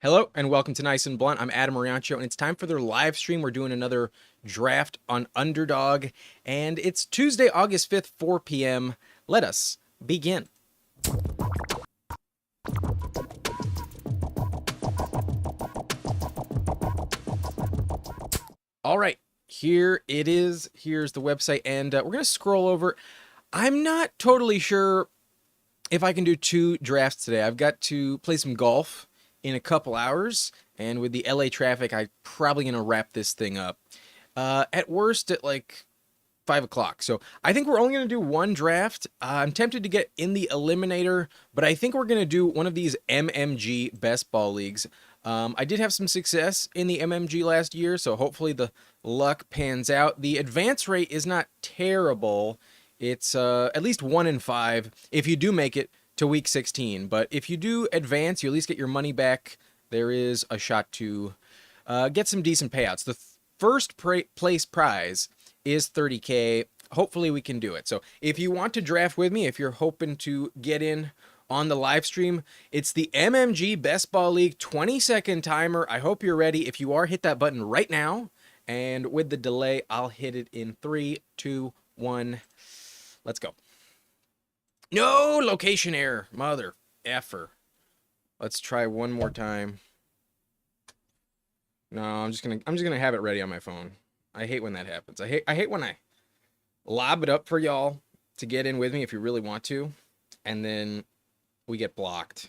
Hello and welcome to Nice and Blunt. I'm Adam Mariancho, and it's time for their live stream. We're doing another draft on Underdog, and it's Tuesday, August 5th, 4 p.m. Let us begin. All right, here it is. Here's the website, and we're going to scroll over. I'm not totally sure if I can do two drafts today. I've got to play some golf in a couple hours, and with the LA traffic, I'm probably going to wrap this thing up. At worst, at like 5 o'clock. So I think we're only going to do one draft. I'm tempted to get in the eliminator, but I think we're going to do one of these MMG best ball leagues. I did have some success in the MMG last year, so hopefully the luck pans out. The advance rate is not terrible. It's at least 1 in 5 if you do make it to week 16. But if you do advance, you at least get your money back. There is a shot to get some decent payouts. The first place prize is 30K. Hopefully we can do it. So if you want to draft with me, if you're hoping to get in on the live stream, it's the MMG Best Ball League 20-second timer. I hope you're ready. If you are, hit that button right now. And with the delay, I'll hit it in 3, 2, 1. Let's go. No location error. Mother effer. Let's try one more time. No, I'm just gonna have it ready on my phone. I hate when that happens. I hate when I lob it up for y'all to get in with me if you really want to, and then we get blocked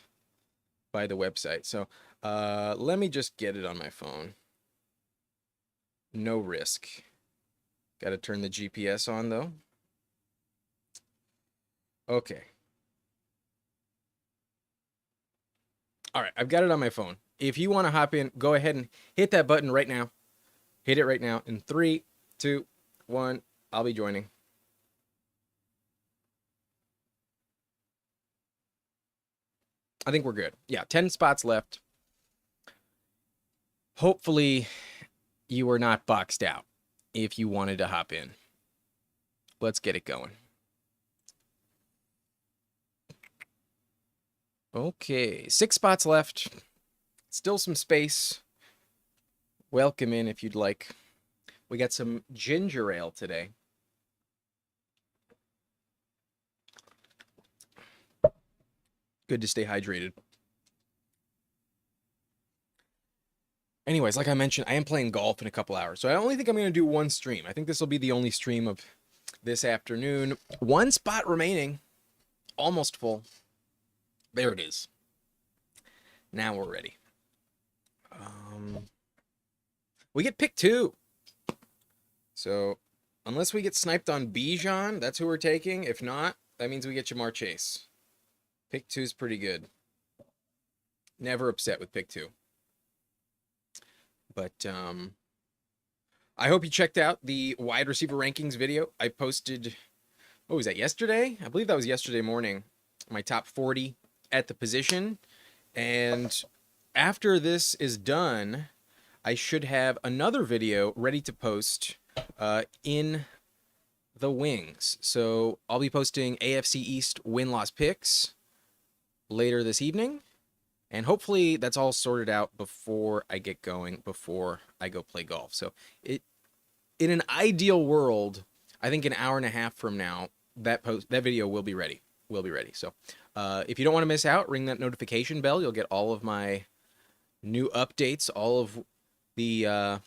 by the website. So let me just get it on my phone. No risk. Got to turn the GPS on though. Okay. All right, I've got it on my phone. If you want to hop in, go ahead and hit that button right now. Hit it right now in 3, 2, 1. I'll be joining. I think we're good. Yeah, 10 spots left. Hopefully, you were not boxed out if you wanted to hop in. Let's get it going. Okay, 6 spots left. Still some space. Welcome in if you'd like. We got some ginger ale today. Good to stay hydrated. Anyways, like I mentioned, I am playing golf in a couple hours, so I only think I'm going to do one stream. I think this will be the only stream of this afternoon. One spot remaining. Almost full. There it is. Now we're ready. We get pick 2. So, unless we get sniped on Bijan, that's who we're taking. If not, that means we get Ja'Marr Chase. Pick 2 is pretty good. Never upset with pick 2. But I hope you checked out the wide receiver rankings video I posted. What was that, yesterday? I believe that was yesterday morning. My top 40 at the position. And after this is done, I should have another video ready to post in the wings. So I'll be posting AFC East win-loss picks later this evening. And hopefully that's all sorted out before I get going, before I go play golf. So in an ideal world, I think an hour and a half from now, that video will be ready. So if you don't want to miss out, ring that notification bell. You'll get all of my new updates, all of the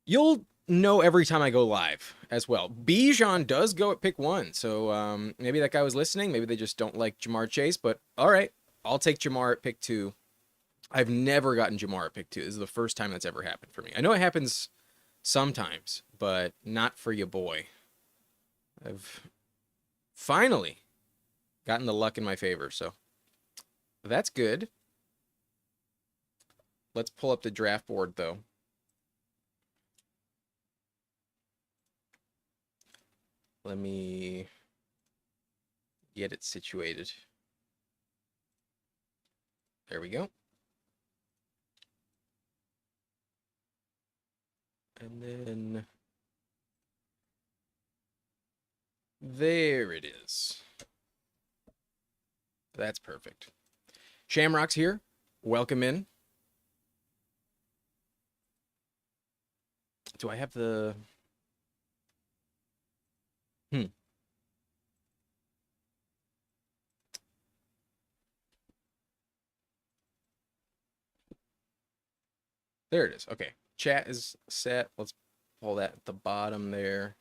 you'll know every time I go live as well. Bijan does go at pick 1, so maybe that guy was listening. Maybe they just don't like Ja'Marr Chase, but all right, I'll take Ja'Marr at pick 2. I've never gotten Ja'Marr at pick 2. This is the first time that's ever happened for me. I know it happens sometimes, but not for your boy. I've finally gotten the luck in my favor, so that's good. Let's pull up the draft board, though. Let me get it situated. There we go. And then there it is. That's perfect. Shamrock's here. Welcome in. Do I have the... Hmm. There it is. Okay. Chat is set. Let's pull that at the bottom there.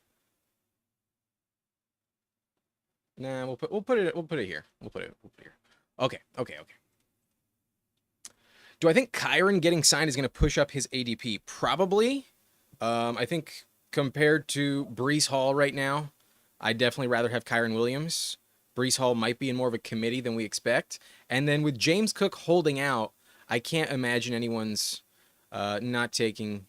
Nah, we'll put it here. We'll put it here. Okay, okay, okay. Do I think Kyron getting signed is going to push up his ADP? Probably. I think compared to Brees Hall right now, I'd definitely rather have Kyron Williams. Brees Hall might be in more of a committee than we expect. And then with James Cook holding out, I can't imagine anyone's not taking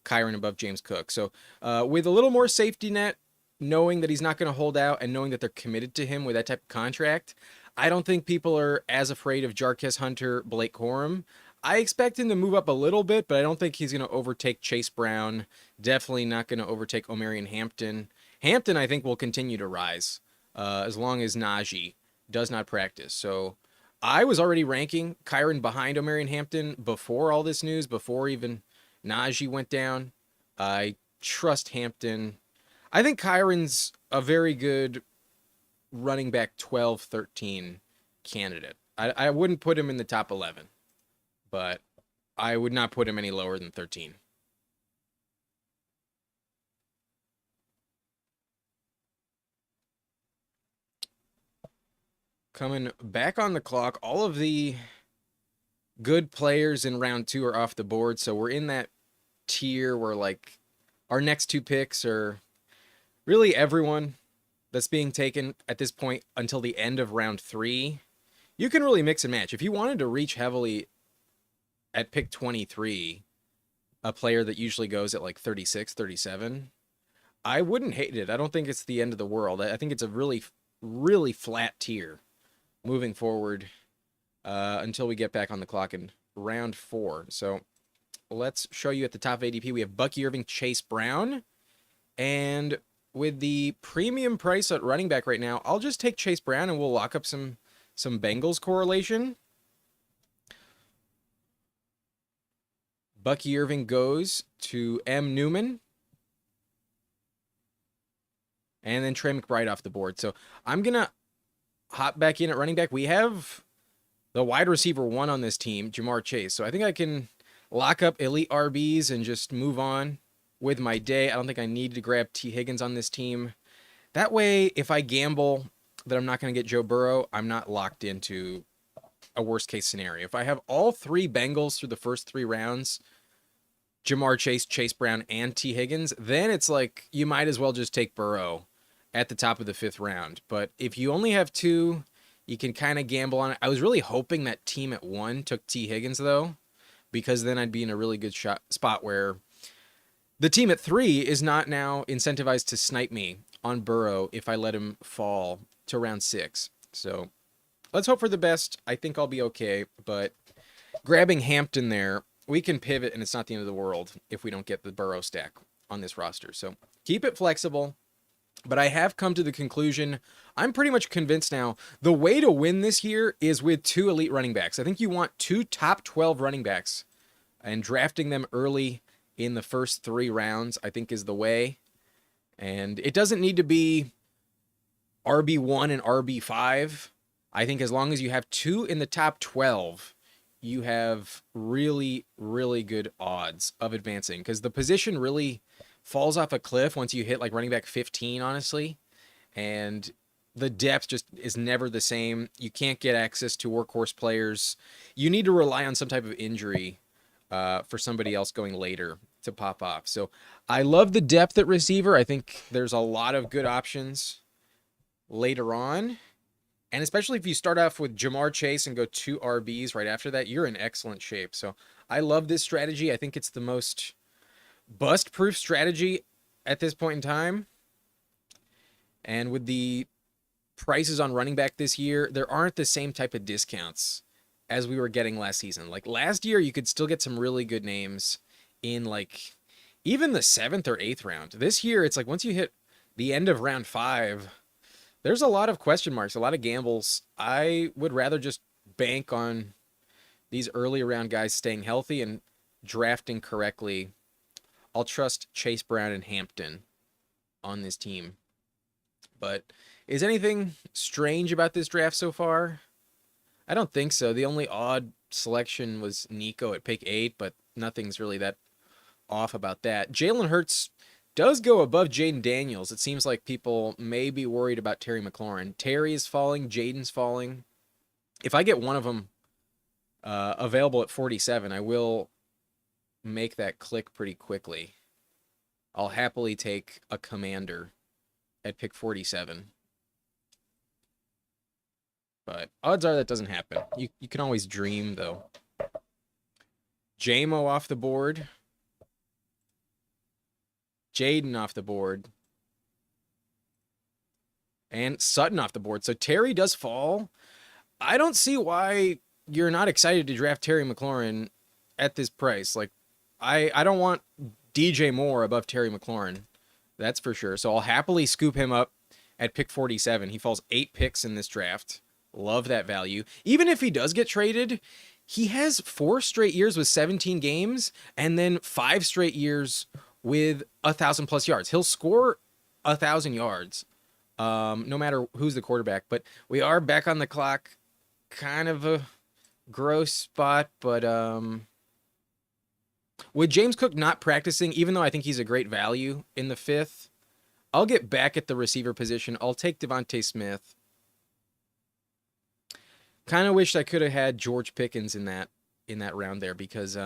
Kyron above James Cook. So with a little more safety net, knowing that he's not going to hold out and knowing that they're committed to him with that type of contract, I don't think people are as afraid of Jarquez Hunter, Blake Corum. I expect him to move up a little bit, but I don't think he's going to overtake Chase Brown. Definitely not going to overtake Omarion Hampton. Hampton, I think, will continue to rise as long as Najee does not practice. So I was already ranking Kyron behind Omarion Hampton before all this news, before even Najee went down. I trust Hampton. I think Kyron's a very good running back 12, 13 candidate. I wouldn't put him in the top 11, but I would not put him any lower than 13. Coming back on the clock, all of the good players in round 2 are off the board, so we're in that tier where like our next 2 picks are really everyone that's being taken at this point until the end of round 3. You can really mix and match. If you wanted to reach heavily at pick 23, a player that usually goes at like 36, 37, I wouldn't hate it. I don't think it's the end of the world. I think it's a really, really flat tier moving forward until we get back on the clock in round 4. So let's show you at the top of ADP. We have Bucky Irving, Chase Brown. And with the premium price at running back right now, I'll just take Chase Brown and we'll lock up some Bengals correlation. Bucky Irving goes to M. Newman. And then Trey McBride off the board. So I'm going to hop back in at running back. We have the wide receiver 1 on this team, Ja'Marr Chase. So I think I can lock up elite RBs and just move on with my day. I don't think I need to grab T. Higgins on this team. That way, if I gamble that I'm not going to get Joe Burrow, I'm not locked into a worst case scenario. If I have all 3 Bengals through the first 3 rounds, Ja'Marr Chase, Chase Brown, and T. Higgins, then it's like you might as well just take Burrow at the top of the 5th round. But if you only have 2, you can kind of gamble on it. I was really hoping that team at 1 took T. Higgins, though, because then I'd be in a really good spot where the team at 3 is not now incentivized to snipe me on Burrow if I let him fall to round 6. So let's hope for the best. I think I'll be okay, but grabbing Hampton there, we can pivot and it's not the end of the world if we don't get the Burrow stack on this roster. So keep it flexible. But I have come to the conclusion, I'm pretty much convinced now, the way to win this year is with 2 elite running backs. I think you want 2 top 12 running backs, and drafting them early in the first 3 rounds, I think, is the way. And it doesn't need to be RB1 and RB5. I think as long as you have 2 in the top 12, you have really, really good odds of advancing, because the position really falls off a cliff once you hit like running back 15, honestly. And the depth just is never the same. You can't get access to workhorse players. You need to rely on some type of injury for somebody else going later to pop off. So I love the depth at receiver. I think there's a lot of good options later on. And especially if you start off with Ja'Marr Chase and go 2 RBs right after that, you're in excellent shape. So I love this strategy. I think it's the most bust-proof strategy at this point in time. And with the prices on running back this year, there aren't the same type of discounts as we were getting last season. Like last year, you could still get some really good names in like even the 7th or 8th round. This year, it's like once you hit the end of round 5, there's a lot of question marks, a lot of gambles. I would rather just bank on these early round guys staying healthy and drafting correctly, I'll trust Chase Brown and Hampton on this team. But is anything strange about this draft so far? I don't think so. The only odd selection was Nico at pick 8, but nothing's really that off about that. Jalen Hurts does go above Jaden Daniels. It seems like people may be worried about Terry McLaurin. Terry is falling. Jaden's falling. If I get one of them available at 47, I will make that click pretty quickly. I'll happily take a commander at pick 47. But odds are that doesn't happen. You can always dream, though. JMO off the board. Jaden off the board. And Sutton off the board. So Terry does fall. I don't see why you're not excited to draft Terry McLaurin at this price. Like, I don't want DJ Moore above Terry McLaurin. That's for sure. So I'll happily scoop him up at pick 47. He falls 8 picks in this draft. Love that value. Even if he does get traded, he has 4 straight years with 17 games and then 5 straight years with 1,000+ yards. He'll score 1,000 yards no matter who's the quarterback. But we are back on the clock. Kind of a gross spot, but with James Cook not practicing, even though I think he's a great value in the 5th, I'll get back at the receiver position. I'll take Devontae Smith. Kind of wished I could have had George Pickens in that round there because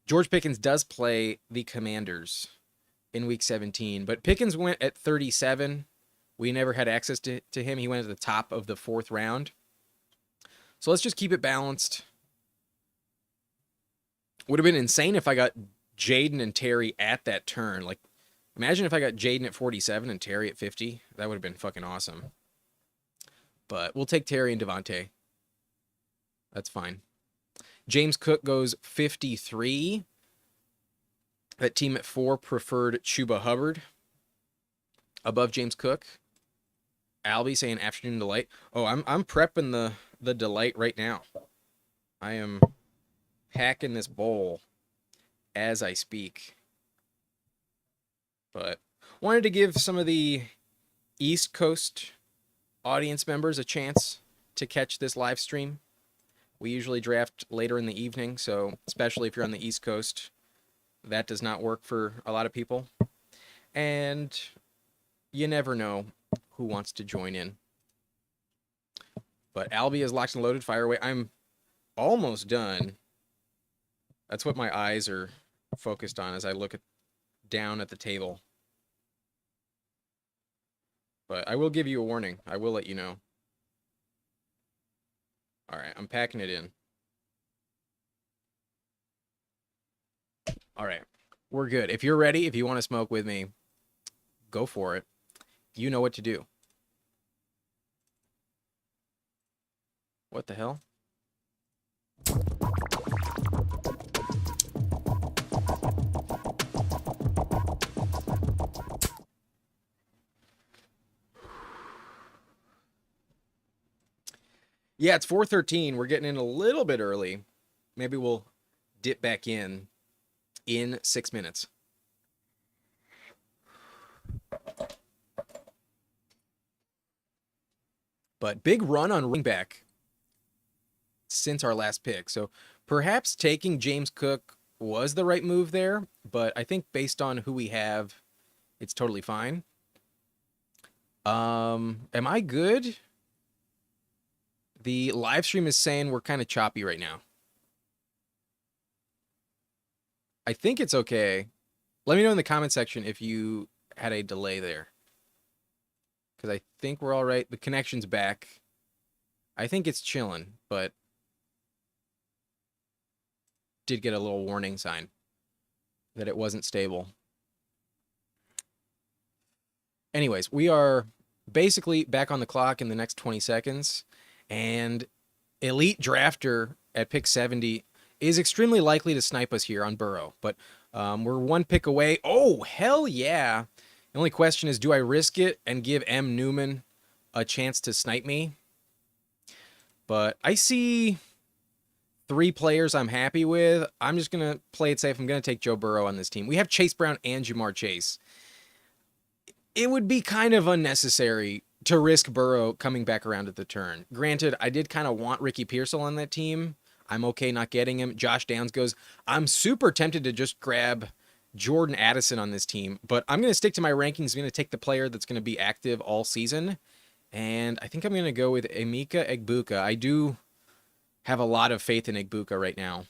George Pickens does play the Commanders in Week 17, but Pickens went at 37. We never had access to him. He went at the top of the 4th round. So let's just keep it balanced. Would have been insane if I got Jaden and Terry at that turn. Like, imagine if I got Jaden at 47 and Terry at 50. That would have been fucking awesome. But we'll take Terry and Devontae. That's fine. James Cook goes 53. That team at 4 preferred Chuba Hubbard above James Cook. Albie saying afternoon delight. Oh, I'm prepping the delight right now. I am packing this bowl as I speak. But wanted to give some of the East Coast audience members a chance to catch this live stream. We usually draft later in the evening, so especially if you're on the East Coast, that does not work for a lot of people. And you never know who wants to join in. But Albie is locked and loaded. Fire away. I'm almost done. That's what my eyes are focused on as I look down at the table. But I will give you a warning. I will let you know. All right, I'm packing it in. All right, we're good. If you're ready, if you want to smoke with me, go for it. You know what to do. What the hell? Yeah, it's 4:13. We're getting in a little bit early. Maybe we'll dip back in 6 minutes. But big run on running back since our last pick. So perhaps taking James Cook was the right move there, but I think based on who we have, it's totally fine. Am I good? The live stream is saying we're kind of choppy right now. I think it's okay. Let me know in the comment section if you had a delay there. Because I think we're all right. The connection's back. I think it's chilling, but did get a little warning sign that it wasn't stable. Anyways, we are basically back on the clock in the next 20 seconds. And Elite Drafter at pick 70 is extremely likely to snipe us here on Burrow. But we're 1 pick away. Oh, hell yeah. The only question is, do I risk it and give M. Newman a chance to snipe me? But I see three players I'm happy with. I'm just going to play it safe. I'm going to take Joe Burrow on this team. We have Chase Brown and Jamar Chase. It would be kind of unnecessary to risk Burrow coming back around at the turn. Granted, I did kind of want Ricky Pearsall on that team. I'm okay not getting him. Josh Downs goes. I'm super tempted to just grab Jordan Addison on this team, but I'm going to stick to my rankings. I'm going to take the player that's going to be active all season, and I think I'm going to go with Emeka Egbuka. I do have a lot of faith in Egbuka right now,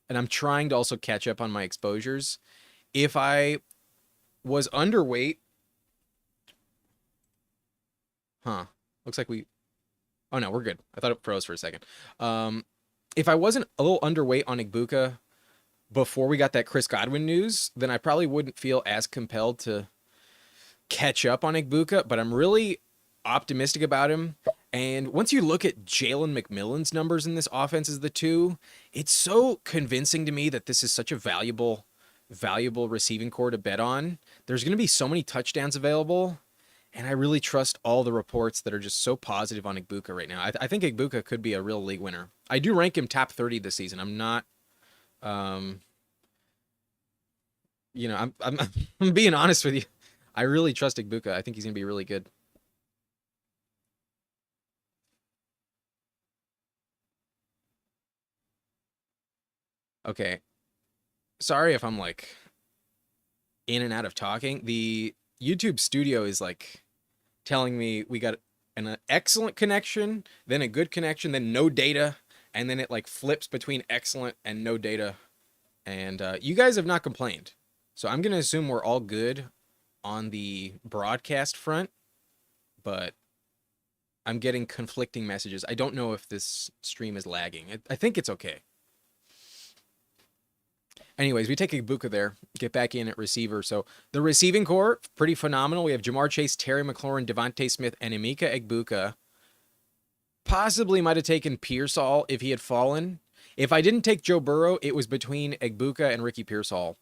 and I'm trying to also catch up on my exposures. If I was underweight, looks like oh no, we're good. I thought it froze for a second. If I wasn't a little underweight on Egbuka before we got that Chris Godwin news, then I probably wouldn't feel as compelled to catch up on Egbuka, but I'm really optimistic about him. And once you look at Jalen McMillan's numbers in this offense as the two, it's so convincing to me that this is such a valuable receiving core to bet on. There's going to be so many touchdowns available, and I really trust all the reports that are just so positive on Egbuka right now. I think Egbuka could be a real league winner. I do rank him top 30 this season. I'm not, I'm I'm being honest with you. I really trust Egbuka. I think he's going to be really good. Okay. Sorry if I'm like in and out of talking. The YouTube studio is like telling me we got an excellent connection, then a good connection, then no data, and then it like flips between excellent and no data. And you guys have not complained. So I'm going to assume we're all good on the broadcast front, but I'm getting conflicting messages. I don't know if this stream is lagging. I think it's okay. Anyways, we take Egbuka there, get back in at receiver. So the receiving core, pretty phenomenal. We have Jamar Chase, Terry McLaurin, Devontae Smith, and Emeka Egbuka. Possibly might have taken Pearsall if he had fallen. If I didn't take Joe Burrow, it was between Egbuka and Ricky Pearsall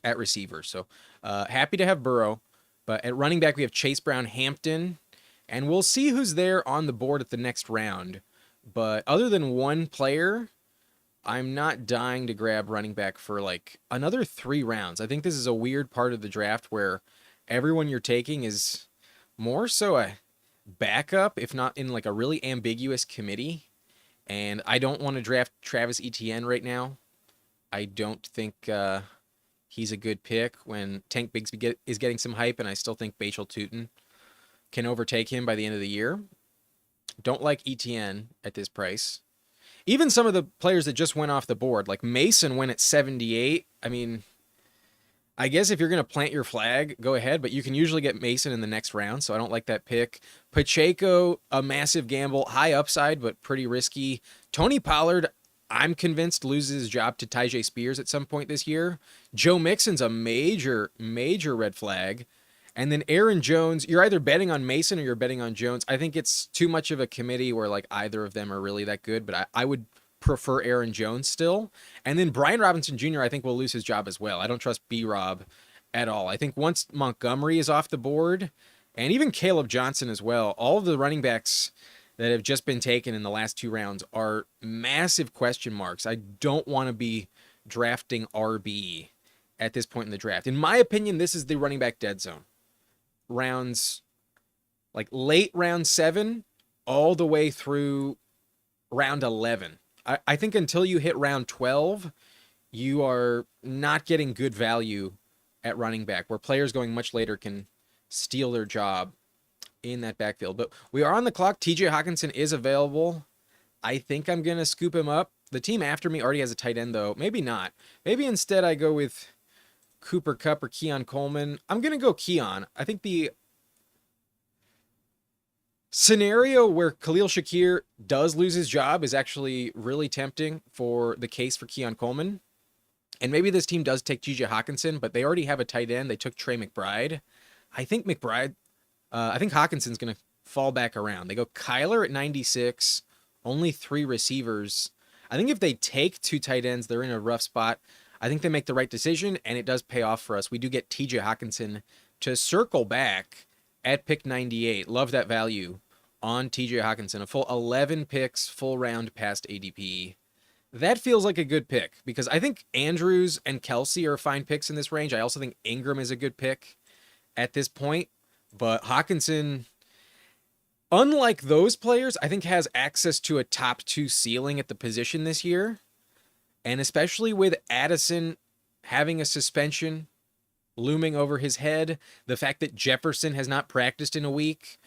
at receiver. So happy to have Burrow. But at running back, we have Chase Brown, Hampton. And we'll see who's there on the board at the next round. But other than one player, I'm not dying to grab running back for like another 3 rounds. I think this is a weird part of the draft where everyone you're taking is more so a backup, if not in like a really ambiguous committee. And I don't want to draft Travis Etienne right now. I don't think he's a good pick when Tank Bigsby is getting some hype, and I still think Bachel Tutin can overtake him by the end of the year. Don't like Etienne at this price. Even some of the players that just went off the board, like Mason went at 78. I mean, I guess if you're going to plant your flag, go ahead, but you can usually get Mason in the next round, so I don't like that pick. Pacheco, a massive gamble, high upside, but pretty risky. Tony Pollard, I'm convinced loses his job to Tyjae Spears at some point this year. Joe Mixon's a major red flag. And then Aaron Jones, you're either betting on Mason or you're betting on Jones. I think it's too much of a committee where like either of them are really that good, but I would prefer Aaron Jones still. And then Brian Robinson Jr., I think, will lose his job as well. I don't trust B-Rob at all. I think once Montgomery is off the board, and even Caleb Johnson as well, all of the running backs that have just been taken in the last 2 rounds are massive question marks. I don't want to be drafting RB at this point in the draft. In my opinion, this is the running back dead zone. Rounds, like late round 7 all the way through round 11. I think until you hit round 12, you are not getting good value at running back, where players going much later can steal their job in that backfield. But we are on the clock. TJ Hawkinson is available. I think I'm going to scoop him up. The team after me already has a tight end, though. Maybe not. Maybe instead I go with Cooper Kupp or Keon Coleman. I'm going to go Keon. I think the scenario where Khalil Shakir does lose his job is actually really tempting for the case for Keon Coleman. And maybe this team does take TJ Hawkinson, but they already have a tight end. They took Trey McBride. I think Hawkinson's going to fall back around. They go Kyler at 96, only 3 receivers. I think if they take 2 tight ends, they're in a rough spot. I think they make the right decision, and it does pay off for us. We do get TJ Hawkinson to circle back at pick 98. Love that value on TJ Hawkinson. A full 11 picks, full round past ADP. That feels like a good pick because I think Andrews and Kelsey are fine picks in this range. I also think Ingram is a good pick at this point, but Hawkinson, unlike those players, I think has access to a top 2 ceiling at the position this year. And especially with Addison having a suspension looming over his head, the fact that Jefferson has not practiced in a week,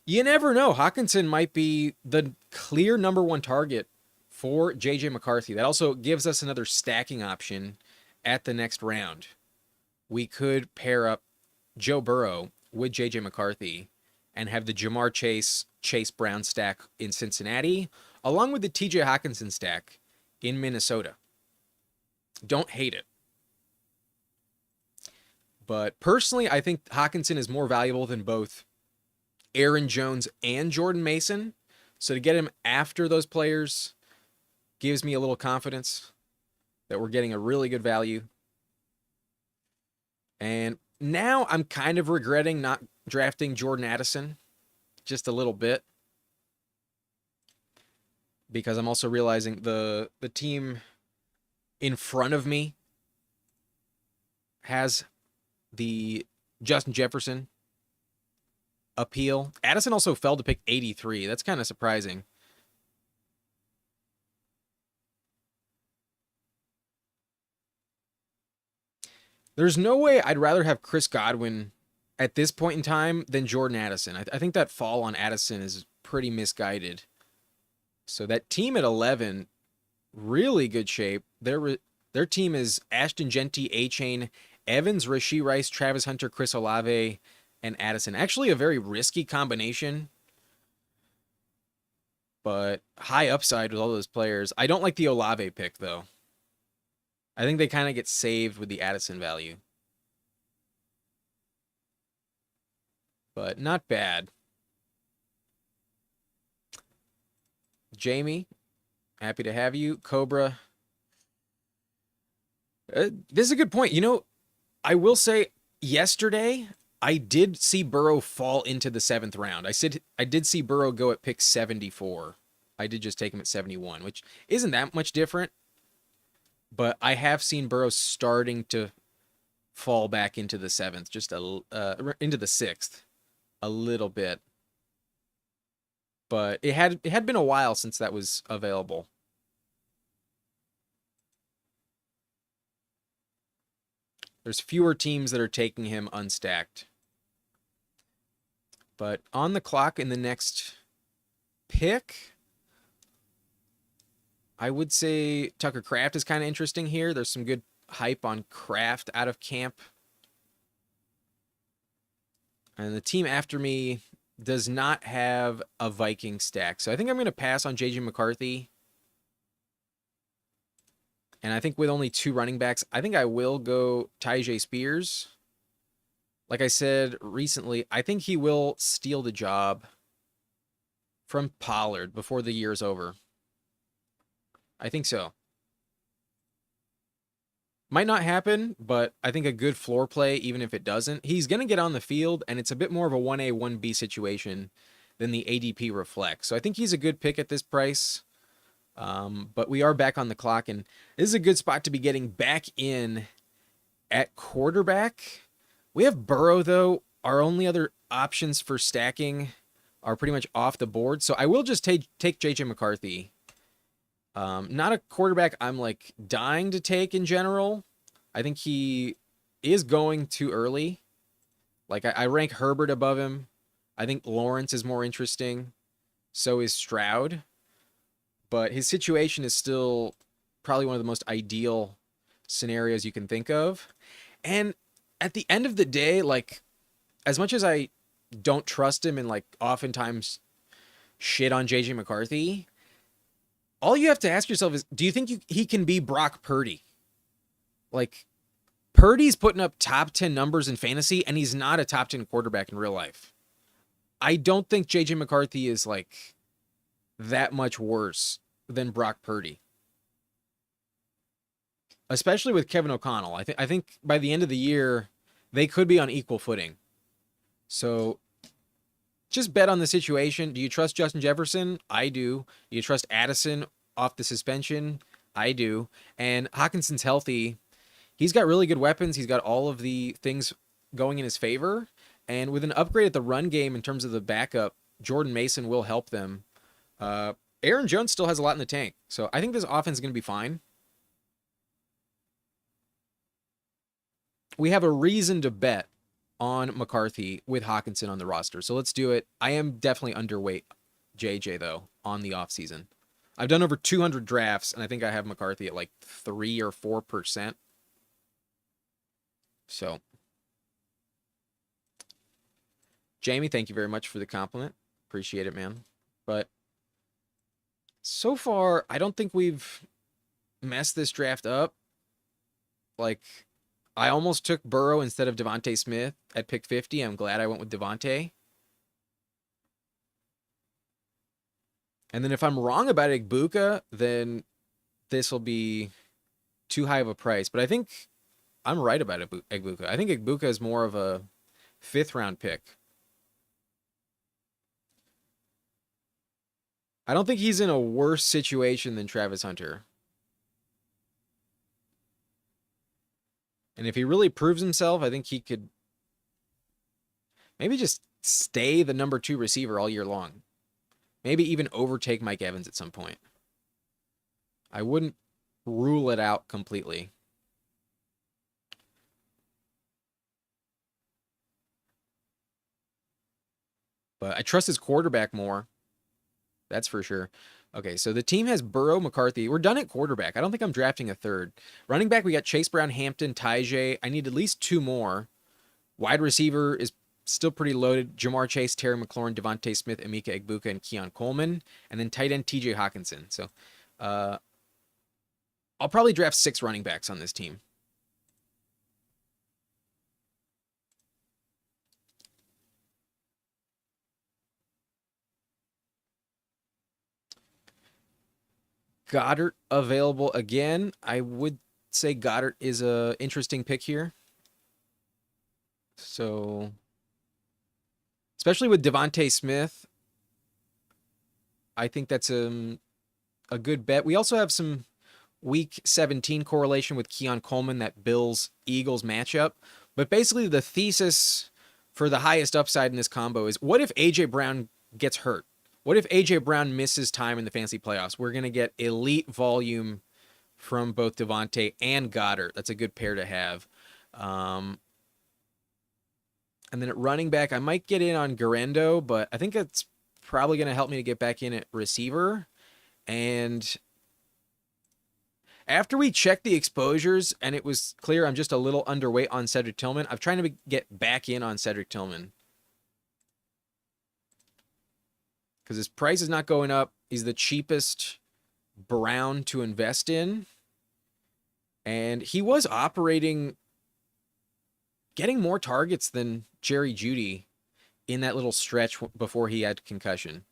you never know. Hawkinson might be the clear number 1 target for JJ McCarthy. That also gives us another stacking option at the next round. We could pair up Joe Burrow with JJ McCarthy and have the Jamar Chase Brown stack in Cincinnati, along with the TJ Hawkinson stack in Minnesota. Don't hate it. But personally, I think Hawkinson is more valuable than both Aaron Jones and Jordan Mason. So to get him after those players gives me a little confidence that we're getting a really good value. And now I'm kind of regretting not drafting Jordan Addison just a little bit, because I'm also realizing the team in front of me has the Justin Jefferson appeal. Addison also fell to pick 83. That's kind of surprising. There's no way I'd rather have Chris Godwin at this point in time than Jordan Addison. I think that fall on Addison is pretty misguided. So that team at 11, really good shape. Their team is Ashton Jeanty, A-Chain, Evans, Rashee Rice, Travis Hunter, Chris Olave, and Addison. Actually a very risky combination, but high upside with all those players. I don't like the Olave pick, though. I think they kind of get saved with the Addison value. But not bad. Jamie, happy to have you. Cobra. This is a good point. You know, I will say yesterday I did see Burrow fall into the 7th round. I did see Burrow go at pick 74. I did just take him at 71, which isn't that much different. But I have seen Burrow starting to fall back into the 7th, just into the 6th, a little bit. But it had been a while since that was available. There's fewer teams that are taking him unstacked. But on the clock in the next pick, I would say Tucker Kraft is kind of interesting here. There's some good hype on Kraft out of camp. And the team after me does not have a Viking stack. So I think I'm going to pass on JJ McCarthy. And I think with only 2 running backs, I think I will go Tyjae Spears. Like I said recently, I think he will steal the job from Pollard before the year's over. I think so. Might not happen, but I think a good floor play, even if it doesn't. He's going to get on the field, and it's a bit more of a 1A, 1B situation than the ADP reflects. So I think he's a good pick at this price. But we are back on the clock, and this is a good spot to be getting back in at quarterback. We have Burrow, though. Our only other options for stacking are pretty much off the board. So I will just take JJ McCarthy. Not a quarterback I'm like dying to take in general. I think he is going too early. Like I rank Herbert above him. I think Lawrence is more interesting. So is Stroud. But his situation is still probably one of the most ideal scenarios you can think of. And at the end of the day, like, as much as I don't trust him and like oftentimes shit on JJ McCarthy, all you have to ask yourself is, do you think he can be Brock Purdy? Like, Purdy's putting up top 10 numbers in fantasy, and he's not a top 10 quarterback in real life. I don't think JJ McCarthy is like that much worse than Brock Purdy, especially with Kevin O'Connell. I think by the end of the year, they could be on equal footing. So just bet on the situation. Do you trust Justin Jefferson? I do. Do you trust Addison off the suspension? I do. And Hawkinson's healthy. He's got really good weapons. He's got all of the things going in his favor. And with an upgrade at the run game in terms of the backup, Jordan Mason will help them. Aaron Jones still has a lot in the tank. So I think this offense is going to be fine. We have a reason to bet on McCarthy with Hawkinson on the roster. So let's do it. I am definitely underweight JJ, though, on the offseason. I've done over 200 drafts, and I think I have McCarthy at like 3 or 4%. So, Jamie, thank you very much for the compliment. Appreciate it, man. But so far, I don't think we've messed this draft up. Like, I almost took Burrow instead of Devontae Smith at pick 50. I'm glad I went with Devontae. And then if I'm wrong about Igbuka, then this will be too high of a price. But I think I'm right about Igbuka. I think Igbuka is more of a 5th-round pick. I don't think he's in a worse situation than Travis Hunter. And if he really proves himself, I think he could maybe just stay the number 2 receiver all year long. Maybe even overtake Mike Evans at some point. I wouldn't rule it out completely. But I trust his quarterback more. That's for sure. Okay, so the team has Burrow, McCarthy. We're done at quarterback. I don't think I'm drafting a third. Running back, we got Chase Brown, Hampton, Tajay. I need at least 2 more. Wide receiver is still pretty loaded. Jamar Chase, Terry McLaurin, Devontae Smith, Emeka Egbuka, and Keon Coleman. And then tight end TJ Hawkinson. So I'll probably draft 6 running backs on this team. Goddard available again. I would say Goddard is a interesting pick here. So, especially with Devontae Smith, I think that's a good bet. We also have some week 17 correlation with Keon Coleman, that Bills-Eagles matchup. But basically the thesis for the highest upside in this combo is, what if A.J. Brown gets hurt? What if A.J. Brown misses time in the fantasy playoffs? We're going to get elite volume from both Devontae and Goddard. That's a good pair to have. And then at running back, I might get in on Garendo, but I think it's probably going to help me to get back in at receiver. And after we checked the exposures and it was clear I'm just a little underweight on Cedric Tillman, I'm trying to get back in on Cedric Tillman. Because his price is not going up. He's the cheapest Brown to invest in. And he was operating, getting more targets than Jerry Jeudy in that little stretch before he had concussion.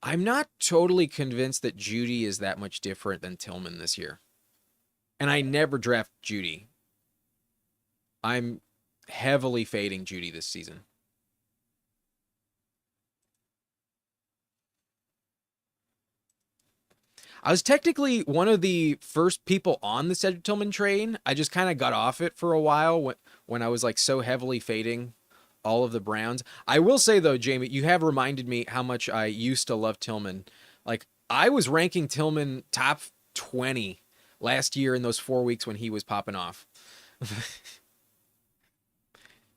I'm not totally convinced that Jeudy is that much different than Tillman this year. And I never draft Jeudy. I'm heavily fading Jeudy this season. I was technically one of the first people on the Cedric Tillman train. I just kind of got off it for a while when I was like so heavily fading all of the Browns. I will say though, Jamie, you have reminded me how much I used to love Tillman. Like, I was ranking Tillman top 20 last year in those 4 weeks when he was popping off.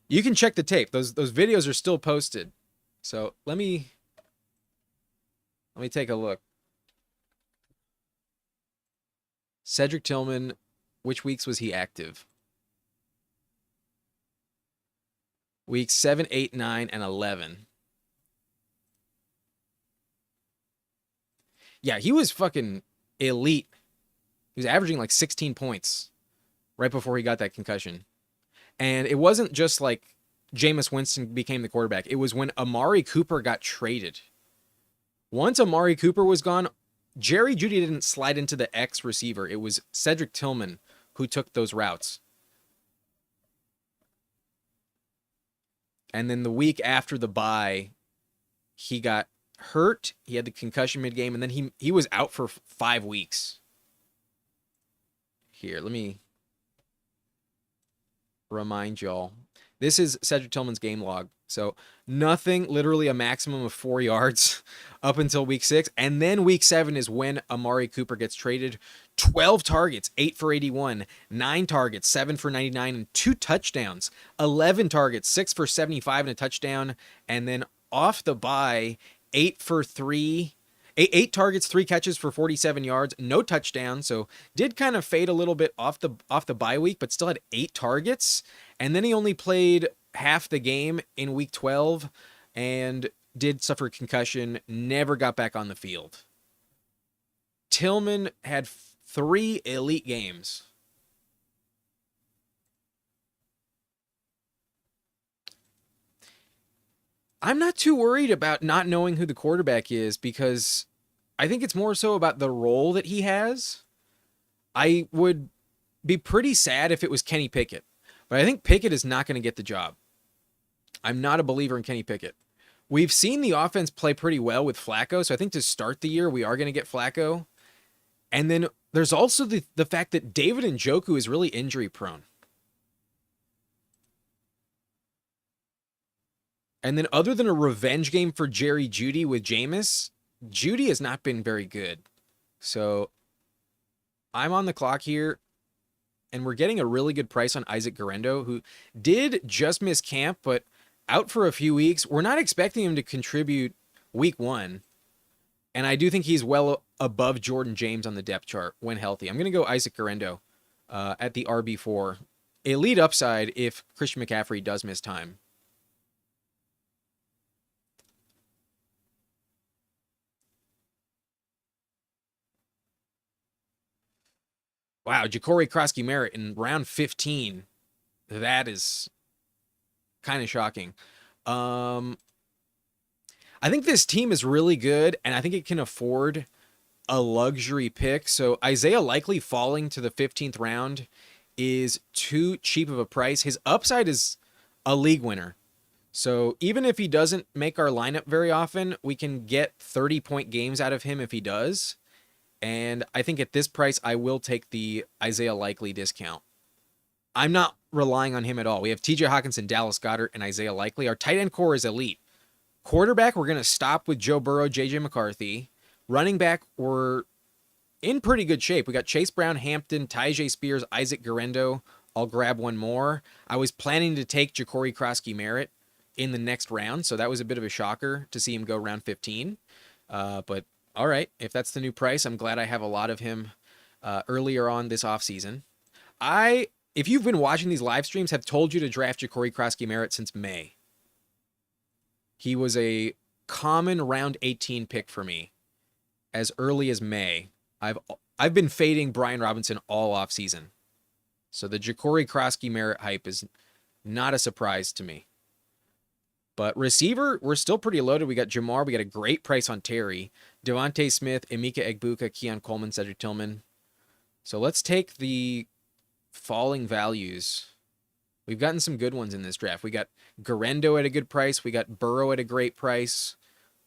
You can check the tape. Those videos are still posted. So let me take a look. Cedric Tillman, which weeks was he active? Weeks 7, 8, 9, and 11. Yeah, he was fucking elite. He was averaging like 16 points right before he got that concussion. And it wasn't just like Jameis Winston became the quarterback. It was when Amari Cooper got traded. Once Amari Cooper was gone, Jerry Jeudy didn't slide into the X receiver. It was Cedric Tillman who took those routes. And then the week after the bye, he got hurt. He had the concussion mid-game, and then he was out for 5 weeks. Here, let me remind y'all. This is Cedric Tillman's game log. So nothing, literally a maximum of 4 yards up until week 6. And then week 7 is when Amari Cooper gets traded. 12 targets, 8 for 81, 9 targets, 7 for 99, and 2 touchdowns. 11 targets, 6 for 75 and a touchdown. And then off the bye, 8 for 3. 8 targets, 3 catches for 47 yards, no touchdown. So did kind of fade a little bit off the bye week, but still had 8 targets. And then he only played half the game in week 12 and did suffer concussion, never got back on the field. Tillman had 3 elite games. I'm not too worried about not knowing who the quarterback is because I think it's more so about the role that he has. I would be pretty sad if it was Kenny Pickett, but I think Pickett is not going to get the job. I'm not a believer in Kenny Pickett. We've seen the offense play pretty well with Flacco, so I think to start the year, we are going to get Flacco. And then there's also the fact that David Njoku is really injury prone. And then other than a revenge game for Jerry Jeudy with Jameis, Jeudy has not been very good. So I'm on the clock here, and we're getting a really good price on Isaac Guerendo, who did just miss camp, but out for a few weeks. We're not expecting him to contribute week 1. And I do think he's well above Jordan James on the depth chart when healthy. I'm going to go Isaac Guerendo at the RB4. Elite upside if Christian McCaffrey does miss time. Wow, Ja'Cory Krosky-Merritt in round 15. That is kind of shocking. I think this team is really good, and I think it can afford a luxury pick. So Isaiah Likely falling to the 15th round is too cheap of a price. His upside is a league winner. So even if he doesn't make our lineup very often, we can get 30-point games out of him if he does. And I think at this price, I will take the Isaiah Likely discount. I'm not relying on him at all. We have TJ Hawkinson, Dallas Goedert, and Isaiah Likely. Our tight end core is elite. Quarterback, we're going to stop with Joe Burrow, JJ McCarthy. Running back, we're in pretty good shape. We got Chase Brown, Hampton, Tyjae Spears, Isaac Guerendo. I'll grab one more. I was planning to take Ja'Cory Krosky-Merritt in the next round, so that was a bit of a shocker to see him go round 15. But all right, if that's the new price, I'm glad I have a lot of him earlier on this offseason. If you've been watching these live streams, have told you to draft Ja'Cory Krosky-Merritt since May. He was a common round 18 pick for me as early as May. I've been fading Brian Robinson all offseason. So the Ja'Cory Krosky-Merritt hype is not a surprise to me. But receiver, we're still pretty loaded. We got Jamar. We got a great price on Terry. Devontae Smith, Emeka Egbuka, Keon Coleman, Cedric Tillman. So let's take the falling values. We've gotten some good ones in this draft. We got Guerendo at a good price. We got Burrow at a great price.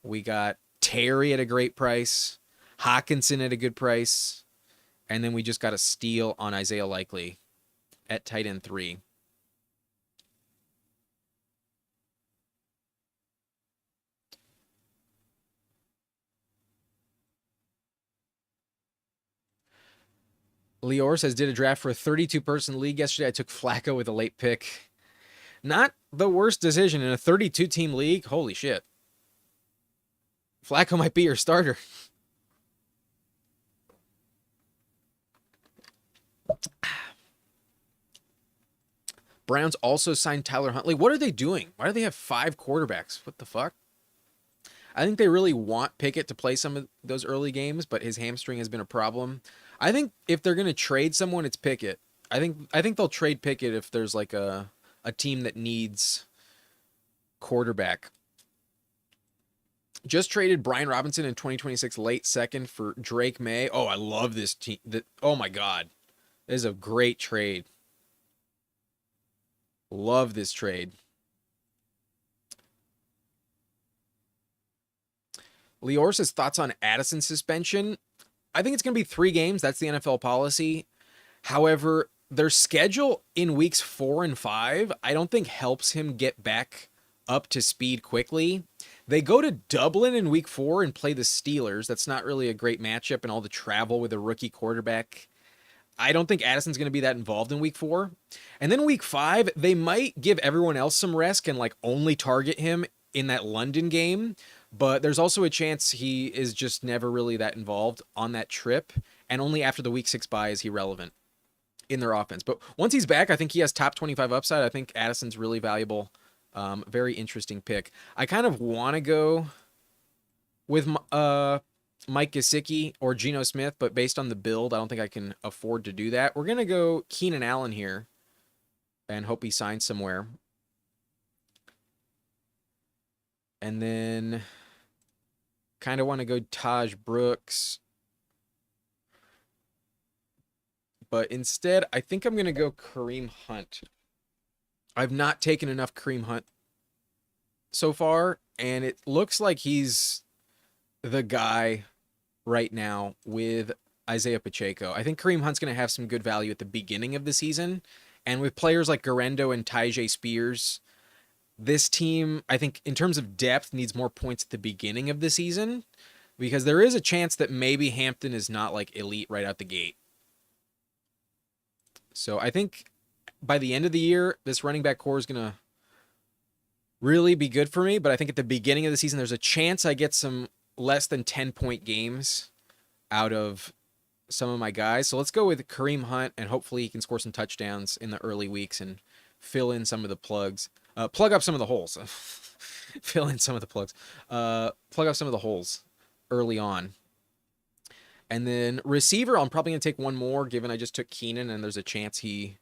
We got Terry at a great price. Hawkinson at a good price. And then we just got a steal on Isaiah Likely at tight end 3. Lior says, did a draft for a 32-person league yesterday. I took Flacco with a late pick. Not the worst decision in a 32-team league. Holy shit. Flacco might be your starter. Browns also signed Tyler Huntley. What are they doing? Why do they have 5 quarterbacks? What the fuck? I think they really want Pickett to play some of those early games, but his hamstring has been a problem. I think if they're going to trade someone, it's Pickett. I think they'll trade Pickett if there's like a team that needs quarterback. Just traded Brian Robinson in 2026 late second for Drake May. Oh, I love this team. Oh my God. This is a great trade. Love this trade. Lior says thoughts on Addison's suspension. I think it's going to be 3 games. That's the NFL policy. However, their schedule in weeks 4 and 5, I don't think helps him get back up to speed quickly. They go to Dublin in week 4 and play the Steelers. That's not really a great matchup, and all the travel with a rookie quarterback. I don't think Addison's going to be that involved in week 4. And then week 5, they might give everyone else some rest and like only target him in that London game. But there's also a chance he is just never really that involved on that trip. And only after the week 6 bye is he relevant in their offense. But once he's back, I think he has top 25 upside. I think Addison's really valuable. Very interesting pick. I kind of want to go with Mike Gesicki or Geno Smith, but based on the build, I don't think I can afford to do that. We're going to go Keenan Allen here and hope he signs somewhere. And then kind of want to go Taj Brooks. But instead, I think I'm going to go Kareem Hunt. I've not taken enough Kareem Hunt so far, and it looks like he's the guy right now with Isaiah Pacheco. I think Kareem Hunt's going to have some good value at the beginning of the season, and with players like Garendo and Tyjae Spears, this team, I think, in terms of depth, needs more points at the beginning of the season, because there is a chance that maybe Hampton is not like elite right out the gate. So I think by the end of the year, this running back core is going to really be good for me. But I think at the beginning of the season, there's a chance I get some less than 10-point games out of some of my guys. So let's go with Kareem Hunt, and hopefully he can score some touchdowns in the early weeks and fill in some of the plugs. Plug up some of the holes. Fill in some of the plugs. Plug up some of the holes early on. And then receiver, I'm probably going to take one more, given I just took Keenan, and there's a chance he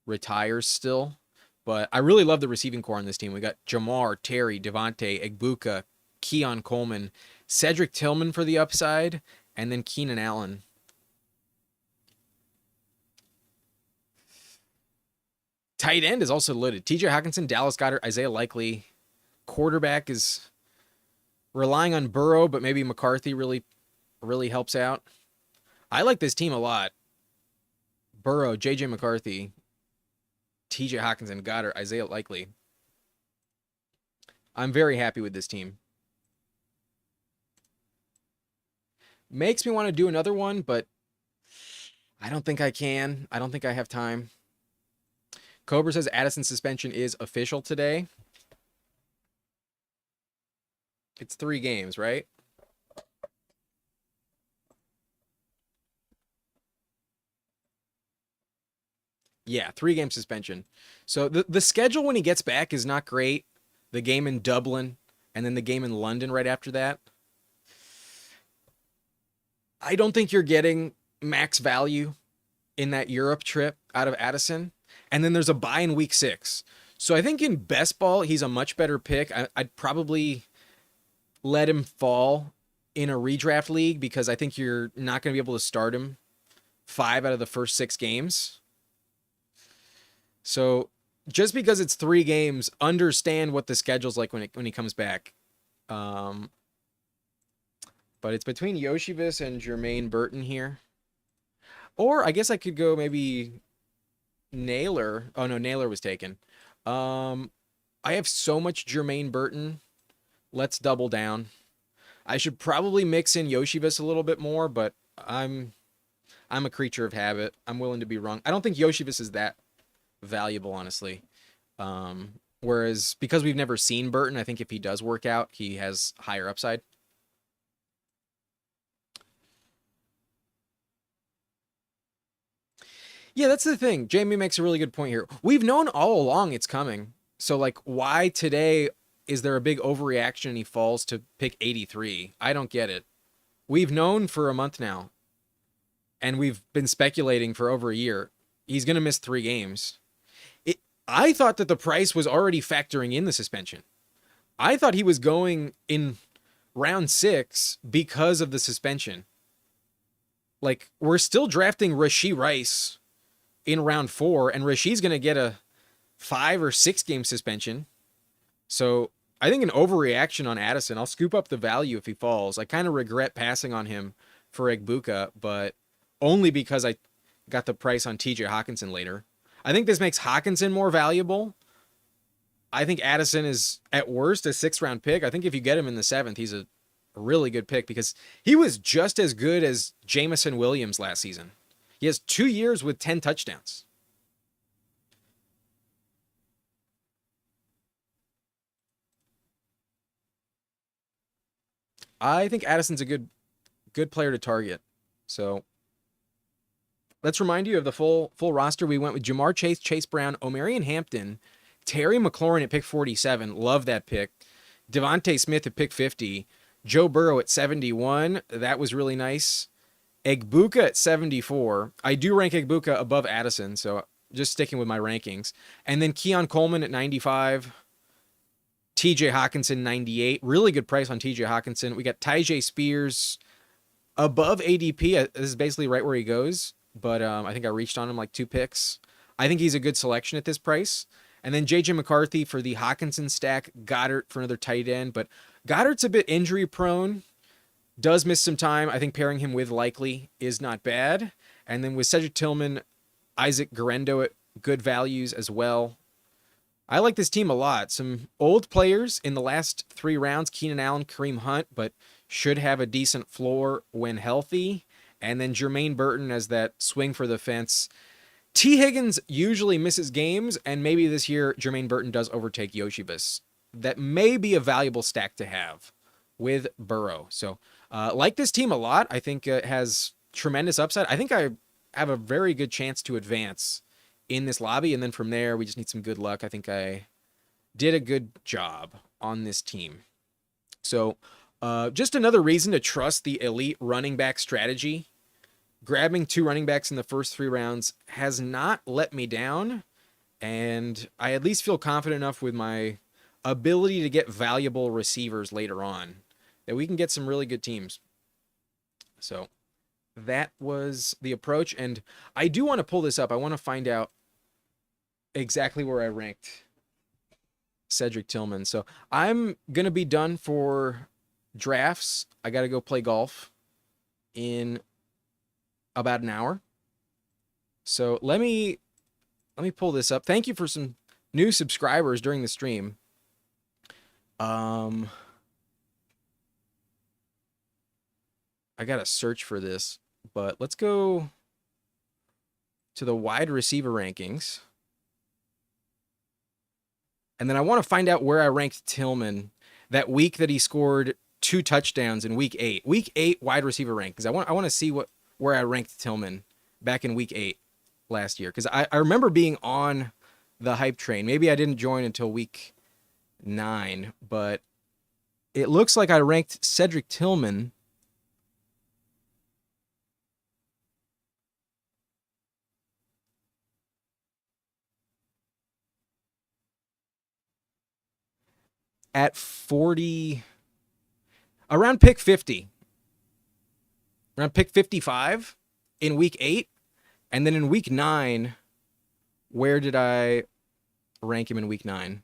retires still. But I really love the receiving core on this team. We got Jamar, Terry, Devontae, Egbuka, Keon Coleman, Cedric Tillman for the upside, and then Keenan Allen. Tight end is also loaded. TJ Hawkinson, Dallas Goedert, Isaiah Likely. Quarterback is relying on Burrow, but maybe McCarthy really helps out. I like this team a lot. Burrow, JJ McCarthy, TJ Hawkinson, Goddard, Isaiah Likely. I'm very happy with this team. Makes me want to do another one, but I don't think I can. I don't think I have time. Cobra says Addison's suspension is official today. It's 3 games, right? Yeah, 3-game suspension. So the schedule when he gets back is not great. The game in Dublin and then the game in London right after that. I don't think you're getting max value in that Europe trip out of Addison. And then there's a bye in week 6. So I think in best ball, he's a much better pick. I'd probably let him fall in a redraft league because I think you're not going to be able to start him 5 out of the first 6 games. So just because it's 3 games, understand what the schedule's like when he comes back. But it's between Yoshivas and Jermaine Burton here. Or I guess I could go maybe Naylor. Oh no, Naylor was taken. I have so much Jermaine Burton. Let's double down. I should probably mix in Yoshivas a little bit more, but I'm a creature of habit. I'm willing to be wrong. I don't think Yoshivas is that valuable, honestly. Whereas because we've never seen Burton, I think if he does work out, he has higher upside. Yeah, that's the thing. Jamie makes a really good point here. We've known all along it's coming. So, like, why today is there a big overreaction and he falls to pick 83? I don't get it. We've known for a month now, and we've been speculating for over a year. He's going to miss 3 games. I thought that the price was already factoring in the suspension. I thought he was going in round 6 because of the suspension. Like, we're still drafting Rashee Rice in round 4, and Rashee's going to get a 5 or 6 game suspension. So I think an overreaction on Addison. I'll scoop up the value if he falls. I kind of regret passing on him for Egbuka, but only because I got the price on TJ Hawkinson later. I think this makes Hawkinson more valuable. I think Addison is at worst a 6th-round pick. I think if you get him in the 7th, he's a really good pick because he was just as good as Jameson Williams last season. He has 2 years with 10 touchdowns. I think Addison's a good player to target. So let's remind you of the full roster. We went with Jamar Chase, Chase Brown, Omarion Hampton, Terry McLaurin at pick 47. Love that pick. Devontae Smith at pick 50. Joe Burrow at 71. That was really nice. Egbuka at 74. I do rank Egbuka above Addison, so just sticking with my rankings. And then Keon Coleman at 95. TJ Hawkinson, 98. Really good price on TJ Hawkinson. We got Tyjae Spears above ADP. This is basically right where he goes, but I think I reached on him like 2 picks. I think he's a good selection at this price. And then JJ McCarthy for the Hawkinson stack. Goddard for another tight end, but Goddard's a bit injury prone. Does miss some time. I think pairing him with Likely is not bad. And then with Cedric Tillman, Isaac Guerendo at good values as well. I like this team a lot. Some old players in the last 3 rounds, Keenan Allen, Kareem Hunt, but should have a decent floor when healthy. And then Jermaine Burton as that swing for the fence. T. Higgins usually misses games, and maybe this year Jermaine Burton does overtake Yoshibis. That may be a valuable stack to have with Burrow. So like this team a lot. I think it has tremendous upside. I think I have a very good chance to advance in this lobby, and then from there we just need some good luck. I think I did a good job on this team. So just another reason to trust the elite running back strategy. Grabbing 2 running backs in the first 3 rounds has not let me down, and I at least feel confident enough with my ability to get valuable receivers later on that we can get some really good teams. So that was the approach, and I do want to pull this up. I want to find out exactly where I ranked Cedric Tillman. So I'm going to be done for drafts. I got to go play golf in about an hour. So let me pull this up. Thank you for some new subscribers during the stream. I got to search for this, but let's go to the wide receiver rankings. And then I want to find out where I ranked Tillman that week that he scored 2 touchdowns in week 8. Week 8 wide receiver rankings. I want to see where I ranked Tillman back in week 8 last year. Because I remember being on the hype train. Maybe I didn't join until week 9, but it looks like I ranked Cedric Tillman at 40, around pick 50. Around pick 55 in week 8. And then in week 9, where did I rank him in week 9?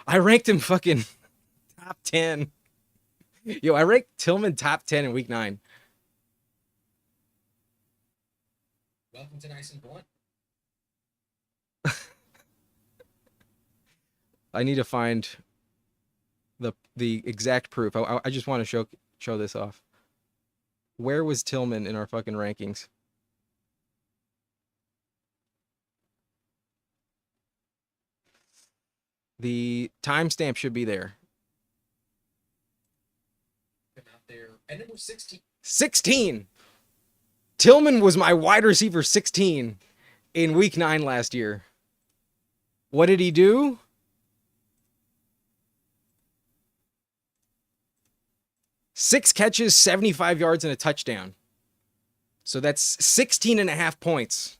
I ranked him fucking top 10. Yo, I ranked Tillman top 10 in week 9. Welcome to Nice and Blunt. I need to find the exact proof. I just want to show this off. Where was Tillman in our fucking rankings? The timestamp should be there. And it was 16. 16! Tillman was my wide receiver 16 in week 9 last year. What did he do? Six catches, 75 yards, and a touchdown. So that's 16.5 points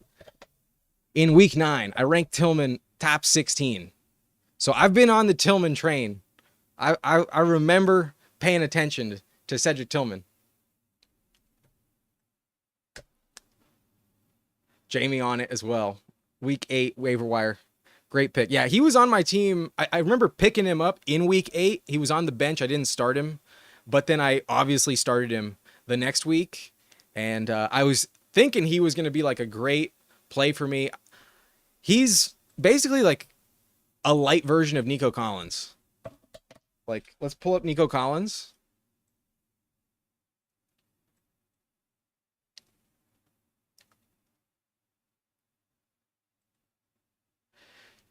in week 9. I ranked Tillman top 16. So I've been on the Tillman train. I remember paying attention to Cedric Tillman. Jamie on it as well. Week 8 waiver wire. Great pick. Yeah, he was on my team. I remember picking him up in week 8. He was on the bench. I didn't start him, but then I obviously started him the next week. And I was thinking he was going to be like a great play for me. He's basically like a light version of Nico Collins. Like, let's pull up Nico Collins.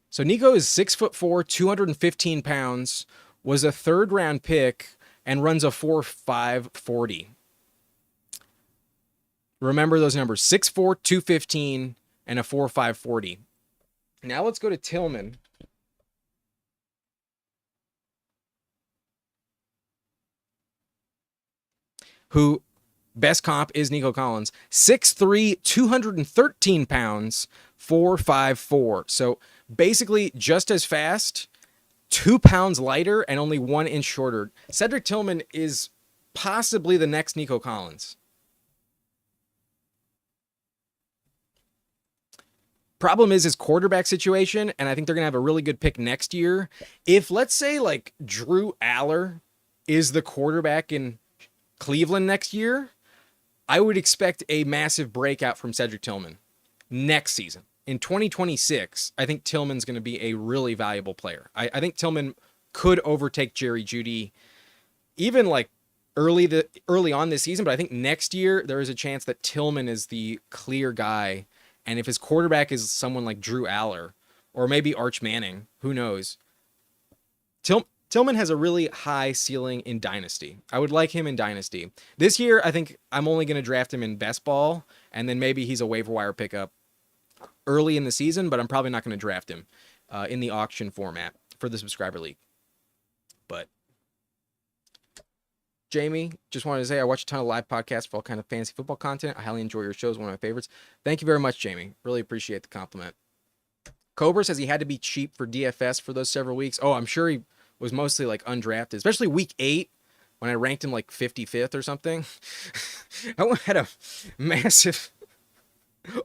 So Nico is 6'4", 215 pounds, was a 3rd round pick, and runs a 4.5 40. Remember those numbers: 6'4", 215, and a 4.5 40. Now let's go to Tillman. Who best comp is Nico Collins. 6'3", 213 pounds, 4.54. So basically just as fast, 2 pounds lighter, and only 1 inch shorter. Cedric Tillman is possibly the next Nico Collins. Problem is his quarterback situation, and I think they're going to have a really good pick next year. If, let's say, like, Drew Aller is the quarterback in Cleveland next year, I would expect a massive breakout from Cedric Tillman next season. In 2026, I think Tillman's going to be a really valuable player. I think Tillman could overtake Jerry Jeudy even like early on this season, but I think next year there is a chance that Tillman is the clear guy. And if his quarterback is someone like Drew Aller or maybe Arch Manning, who knows? Tillman has a really high ceiling in Dynasty. I would like him in Dynasty. This year, I think I'm only going to draft him in best ball, and then maybe he's a waiver wire pickup early in the season, but I'm probably not going to draft him in the auction format for the subscriber league. But Jamie, just wanted to say I watch a ton of live podcasts for all kind of fantasy football content. I highly enjoy your shows, one of my favorites. Thank you very much, Jamie. Really appreciate the compliment. Cobra says he had to be cheap for DFS for those several weeks. Oh, I'm sure he was mostly like undrafted, especially week 8 when I ranked him like 55th or something. I had a massive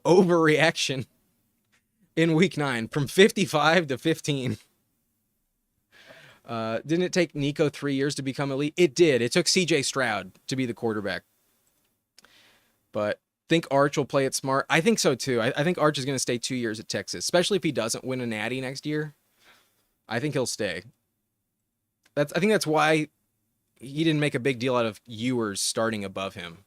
overreaction in week 9 from 55 to 15. Didn't it take Nico 3 years to become elite? It did. It took CJ Stroud to be the quarterback. But think Arch will play it smart. I think so too. I think Arch is going to stay 2 years at Texas, especially if he doesn't win a natty next year. I think he'll stay. I think that's why he didn't make a big deal out of Ewers starting above him.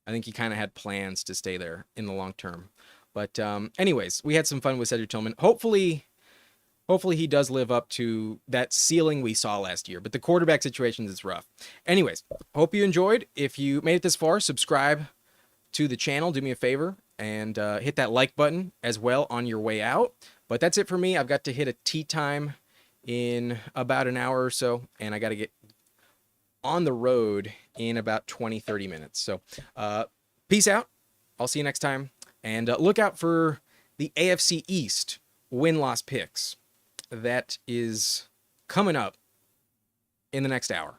I think he kind of had plans to stay there in the long term. But anyways, we had some fun with Cedric Tillman. Hopefully he does live up to that ceiling we saw last year. But the quarterback situation is rough. Anyways, hope you enjoyed. If you made it this far, subscribe to the channel. Do me a favor and hit that like button as well on your way out. But that's it for me. I've got to hit a tea time in about an hour or so, and I got to get on the road in about 20-30 minutes. So peace out. I'll see you next time. And look out for the AFC East win-loss picks. That is coming up in the next hour.